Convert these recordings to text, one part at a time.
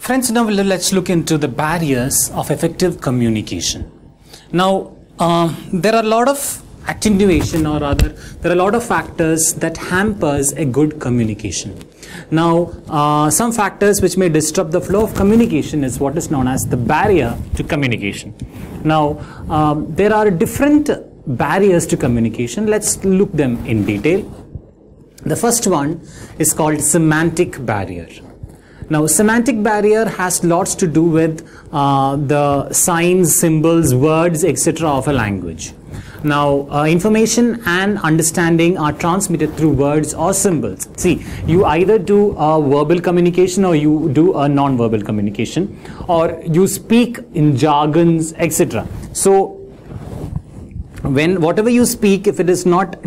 Friends, now let's look into the barriers of effective communication. Now, there are a lot of attenuation, or rather, there are a lot of factors that hampers a good communication. Now, some factors which may disrupt the flow of communication is what is known as the barrier to communication. Now, there are different barriers to communication. Let's look them in detail. The first one is called semantic barrier. Now, semantic barrier has lots to do with the signs, symbols, words, etc. of a language. Now, information and understanding are transmitted through words or symbols. See, you either do a verbal communication or you do a non-verbal communication, or you speak in jargons, etc. So, whatever you speak, if it is not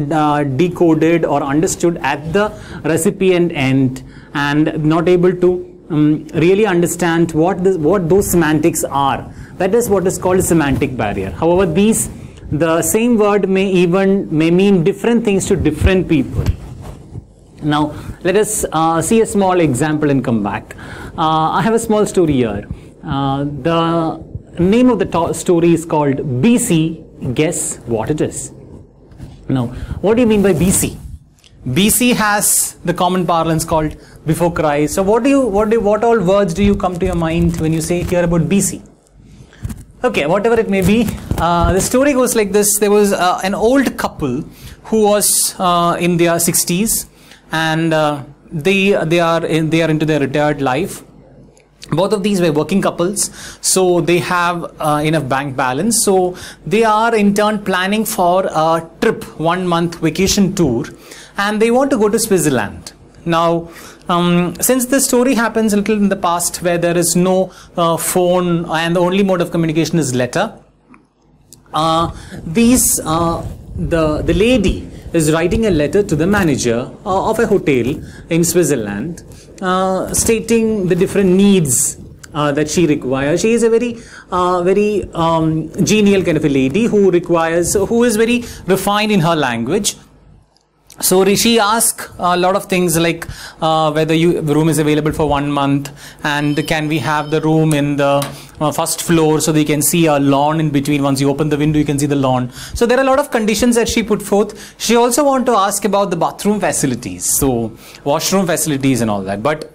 decoded or understood at the recipient end and not able to really understand what those semantics are, that is what is called a semantic barrier. However, the same word may mean different things to different people. Now, let us see a small example and come back. I have a small story here. The name of the story is called BC. Guess what it is. Now, what do you mean by BC? BC has the common parlance called before Christ. So what all words do you come to your mind when you hear about BC? Okay, whatever it may be, the story goes like this. There was an old couple who was in their 60s, and they are into their retired life. Both of these were working couples, so they have enough bank balance. So they are in turn planning for a trip, 1 month vacation tour, and they want to go to Switzerland. Now, since this story happens a little in the past, where there is no phone and the only mode of communication is letter, the lady is writing a letter to the manager of a hotel in Switzerland, stating the different needs that she requires. She is a very genial kind of a lady who is very refined in her language. So she asks a lot of things like whether the room is available for 1 month, and can we have the room in the first floor so they can see a lawn in between. Once you open the window, you can see the lawn. So there are a lot of conditions that she put forth. She also wants to ask about the bathroom facilities, so washroom facilities and all that. But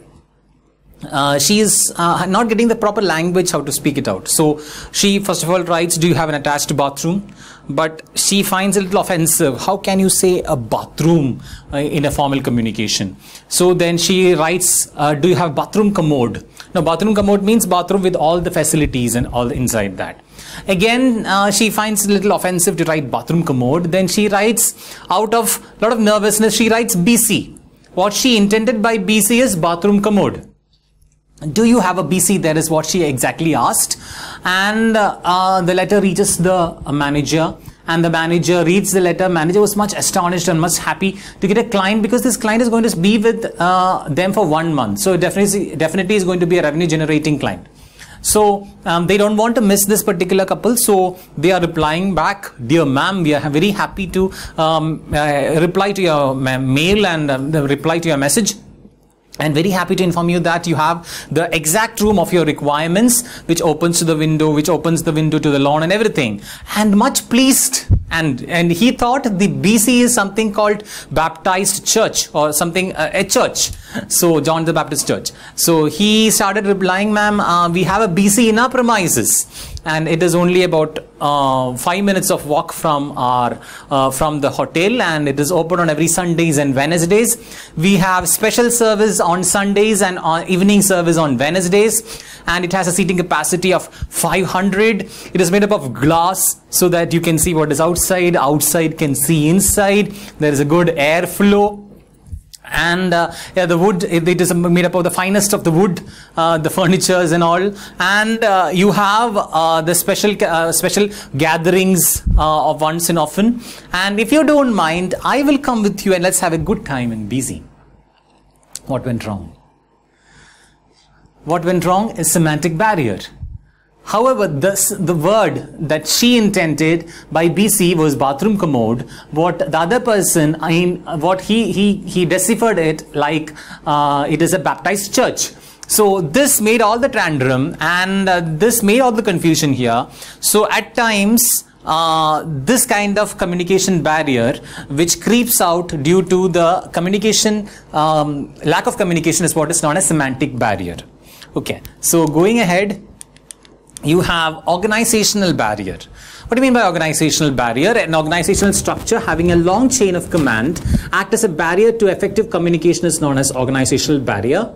she is not getting the proper language how to speak it out. So she first of all writes, do you have an attached bathroom? But she finds it a little offensive. How can you say a bathroom in a formal communication? So then she writes, do you have bathroom commode? Now, bathroom commode means bathroom with all the facilities and all inside that. Again, she finds it a little offensive to write bathroom commode. Then she writes, out of a lot of nervousness, she writes BC. What she intended by BC is bathroom commode. Do you have a BC? That is what she exactly asked. And the letter reaches the manager, and the manager reads the letter. Manager was much astonished and much happy to get a client, because this client is going to be with them for 1 month. So definitely is going to be a revenue generating client. So they don't want to miss this particular couple. So they are replying back, dear ma'am, we are very happy to reply to your mail and reply to your message. And very happy to inform you that you have the exact room of your requirements, which opens to the window, which opens the window to the lawn and everything. And much pleased. And he thought the BC is something called baptized church, or something, a church. So John the Baptist Church. So he started replying, ma'am, we have a BC in our premises. And it is only about 5 minutes of walk from the hotel, and it is open on every Sundays and Wednesdays. We have special service on Sundays and evening service on Wednesdays, and it has a seating capacity of 500. It is made up of glass so that you can see what is outside. Outside can see inside. There is a good airflow. And yeah, the wood, it is made up of the finest of the wood, the furnitures and all. And you have the special gatherings of once and often. And if you don't mind, I will come with you and let's have a good time in BC. What went wrong? What went wrong is semantic barrier. However, the word that she intended by BC was bathroom commode. What the other person, what he deciphered it like it is a baptized church. So this made all the tantrum, and this made all the confusion here. So at times, this kind of communication barrier which creeps out due to the communication, lack of communication, is what is known as semantic barrier. Okay, so going ahead, you have organizational barrier. What do you mean by organizational barrier? An organizational structure having a long chain of command act as a barrier to effective communication is known as organizational barrier.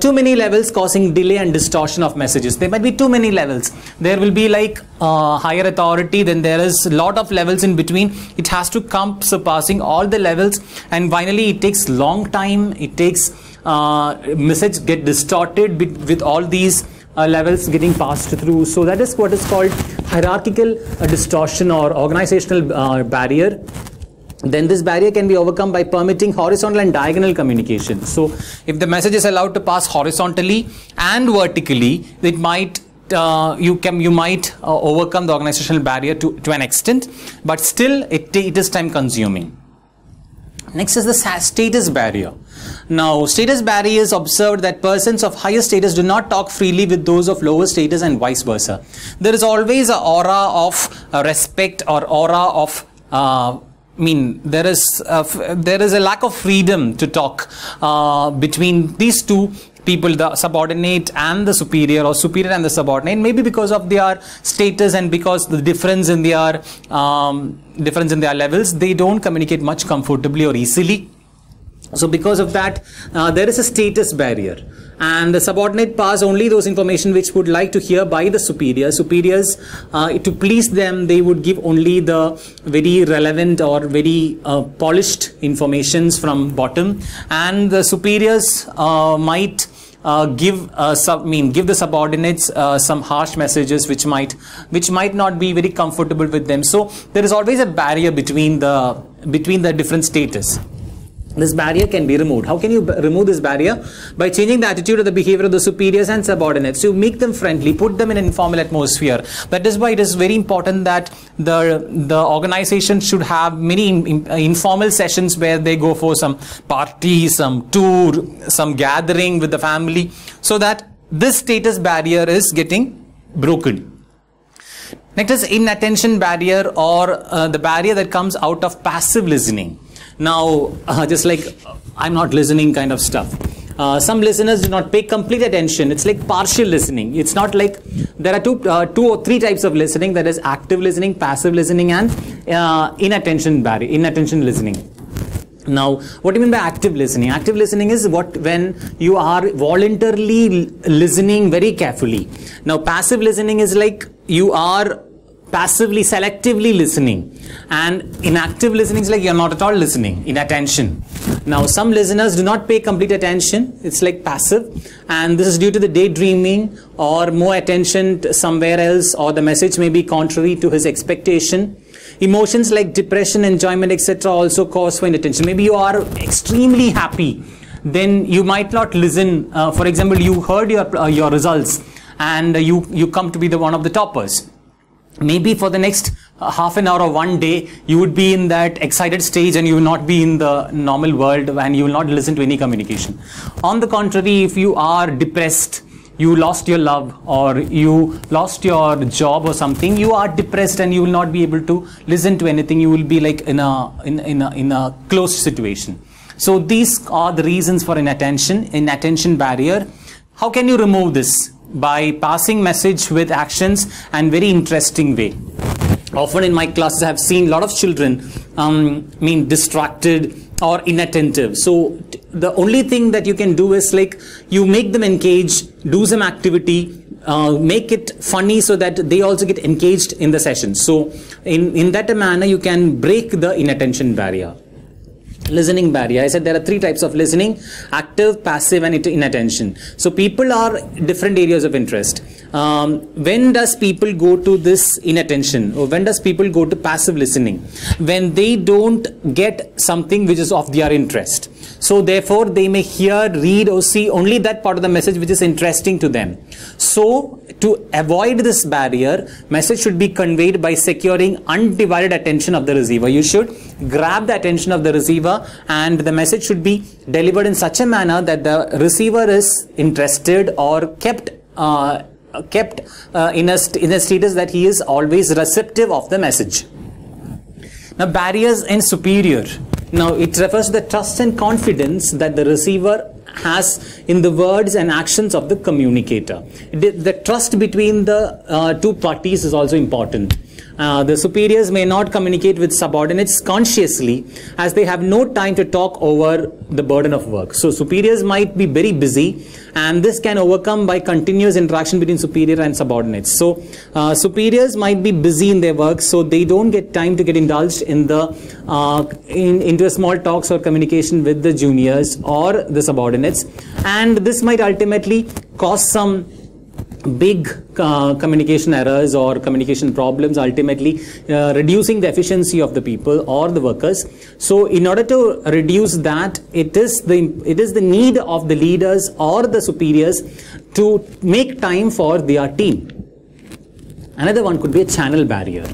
Too many levels causing delay and distortion of messages. There might be too many levels. There will be like higher authority, then there is a lot of levels in between. It has to come surpassing all the levels, and finally it takes long time. It takes message get distorted with all these levels getting passed through. So that is what is called hierarchical distortion or organizational barrier. Then this barrier can be overcome by permitting horizontal and diagonal communication. So if the message is allowed to pass horizontally and vertically, it might you might overcome the organizational barrier to an extent, but still it is time consuming. Next is the status barrier. Now, status barrier is observed that persons of higher status do not talk freely with those of lower status and vice versa. There is always an aura of respect or aura of there is a lack of freedom to talk between these two people, the subordinate and the superior, or superior and the subordinate, maybe because of their status and because the difference in their levels, they don't communicate much comfortably or easily. So because of that, there is a status barrier, and the subordinate pass only those information which would like to hear by the superiors. Superiors, to please them, they would give only the very relevant or very polished informations from bottom, and the superiors might give the subordinates some harsh messages which might not be very comfortable with them. So there is always a barrier between the different status. This barrier can be removed. How can you remove this barrier? By changing the attitude or the behavior of the superiors and subordinates. You make them friendly, put them in an informal atmosphere. That is why it is very important that the organization should have many informal sessions where they go for some party, some tour, some gathering with the family, so that this status barrier is getting broken. Next is inattention barrier, or the barrier that comes out of passive listening. Now, just like I'm not listening kind of stuff. Some listeners do not pay complete attention. It's like partial listening. It's not like there are two or three types of listening. That is active listening, passive listening, and inattention listening. Now, what do you mean by active listening? Active listening is when you are voluntarily listening very carefully. Now, passive listening is like you are passively, selectively listening, and inactive listening is like you're not at all listening, inattention. Now, some listeners do not pay complete attention. It's like passive, and this is due to the daydreaming or more attention to somewhere else, or the message may be contrary to his expectation. Emotions like depression, enjoyment, etc. also cause for inattention. Maybe you are extremely happy, then you might not listen. For example, you heard your results, and you come to be one of the toppers. Maybe for the next half an hour or one day, you would be in that excited stage and you will not be in the normal world, and you will not listen to any communication. On the contrary, if you are depressed, you lost your love or you lost your job or something, you are depressed and you will not be able to listen to anything. You will be like in a closed situation. So these are the reasons for inattention barrier. How can you remove this? By passing message with actions and very interesting way. Often in my classes I have seen a lot of children distracted or inattentive. So the only thing that you can do is like you make them engaged, do some activity, make it funny so that they also get engaged in the session. So in that manner you can break the inattention barrier. Listening barrier. I said there are three types of listening: active, passive, and inattention. So people are different areas of interest. When does people go to this inattention, or when does people go to passive listening? When they don't get something which is of their interest. So therefore they may hear, read or see only that part of the message which is interesting to them. So to avoid this barrier, message should be conveyed by securing undivided attention of the receiver. You should grab the attention of the receiver, and the message should be delivered in such a manner that the receiver is interested or kept in a status that he is always receptive of the message. Now, barriers in superior. Now, it refers to the trust and confidence that the receiver has in the words and actions of the communicator. The trust between the two parties is also important. The superiors may not communicate with subordinates consciously, as they have no time to talk over the burden of work. So superiors might be very busy, and this can overcome by continuous interaction between superior and subordinates. So superiors might be busy in their work, so they don't get time to get indulged in the into a small talks or communication with the juniors or the subordinates, and this might ultimately cause some big communication errors or communication problems, ultimately reducing the efficiency of the people or the workers. So in order to reduce that, it is the need of the leaders or the superiors to make time for their team. Another one could be a channel barrier.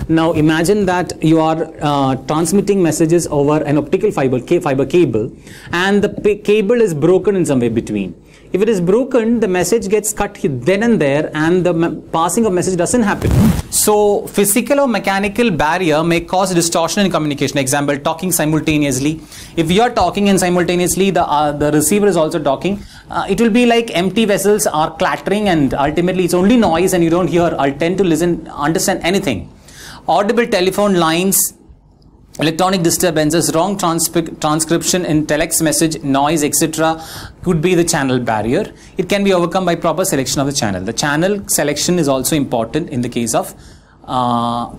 Now imagine that you are transmitting messages over an optical fiber cable, and the cable is broken in some way between. If it is broken, the message gets cut then and there, and the passing of message doesn't happen. So physical or mechanical barrier may cause distortion in communication. Example, talking simultaneously. If you are talking and simultaneously the receiver is also talking, it will be like empty vessels are clattering, and ultimately it's only noise and you don't hear or tend to understand anything. Audible telephone lines, electronic disturbances, wrong transcription in telex message, noise, etc. could be the channel barrier. It can be overcome by proper selection of the channel. The channel selection is also important in the case of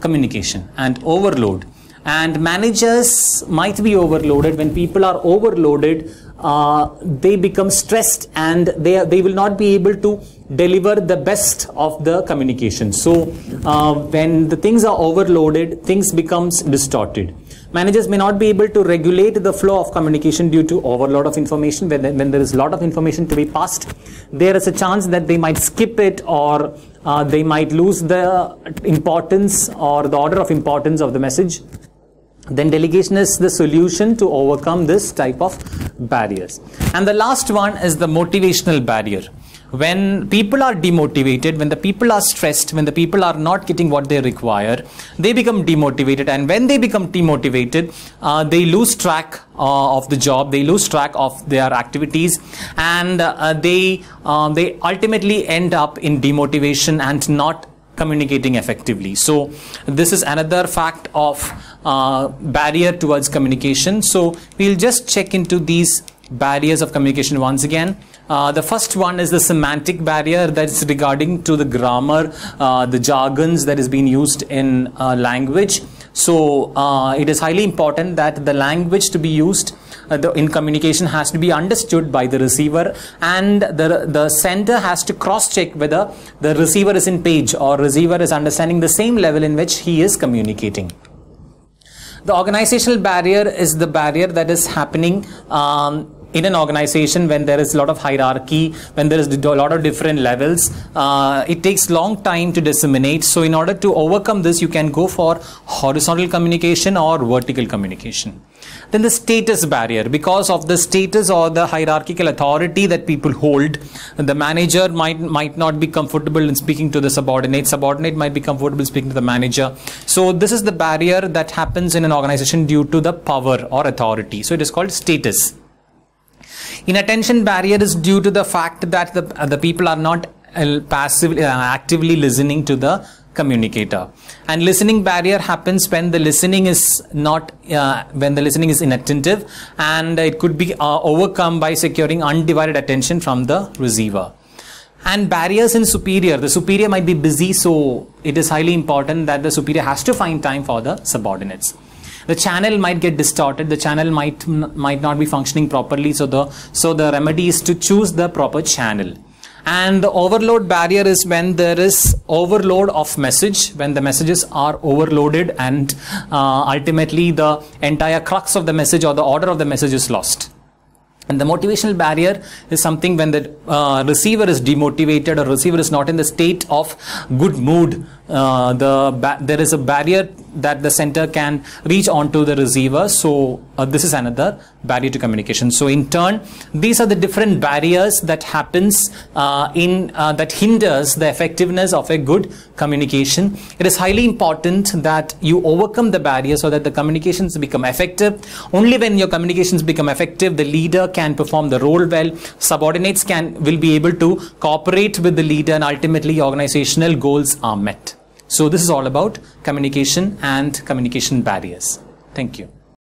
communication. And overload. And managers might be overloaded. When people are overloaded, they become stressed, and they will not be able to deliver the best of the communication. So when the things are overloaded, things becomes distorted. Managers may not be able to regulate the flow of communication due to overload of information. When there is a lot of information to be passed, there is a chance that they might skip it, or they might lose the importance or the order of importance of the message. Then delegation is the solution to overcome this type of barriers. And the last one is the motivational barrier. When people are demotivated, when the people are stressed, when the people are not getting what they require, they become demotivated. And when they become demotivated, they lose track of the job, they lose track of their activities, and they ultimately end up in demotivation and not communicating effectively. So this is another fact of barrier towards communication. So we'll just check into these barriers of communication once again. The first one is the semantic barrier, that is regarding to the grammar, the jargons that is being used in language. So it is highly important that the language to be used in communication has to be understood by the receiver, and the sender has to cross-check whether the receiver is in page or receiver is understanding the same level in which he is communicating. The organizational barrier is the barrier that is happening in an organization when there is a lot of hierarchy, when there is a lot of different levels. It takes long time to disseminate. So in order to overcome this, you can go for horizontal communication or vertical communication. Then the status barrier. Because of the status or the hierarchical authority that people hold, the manager might not be comfortable in speaking to the subordinate. Subordinate might be comfortable speaking to the manager. So this is the barrier that happens in an organization due to the power or authority. So it is called status. Inattention barrier is due to the fact that the people are not passively, actively listening to the communicator. And listening barrier happens when the listening is not, when the listening is inattentive, and it could be overcome by securing undivided attention from the receiver. And barriers in superior. The superior might be busy, so it is highly important that the superior has to find time for the subordinates. The channel might get distorted, the channel might not be functioning properly, so the remedy is to choose the proper channel. And the overload barrier is when there is overload of message, when the messages are overloaded, and ultimately the entire crux of the message or the order of the message is lost. And the motivational barrier is something when the receiver is demotivated or receiver is not in the state of good mood. There is a barrier that the sender can reach onto the receiver. So this is another barrier to communication. So in turn, these are the different barriers that happens that hinders the effectiveness of a good communication. It is highly important that you overcome the barrier so that the communications become effective. Only when your communications become effective, the leader can perform the role well. Subordinates will be able to cooperate with the leader, and ultimately organizational goals are met. So this is all about communication and communication barriers. Thank you.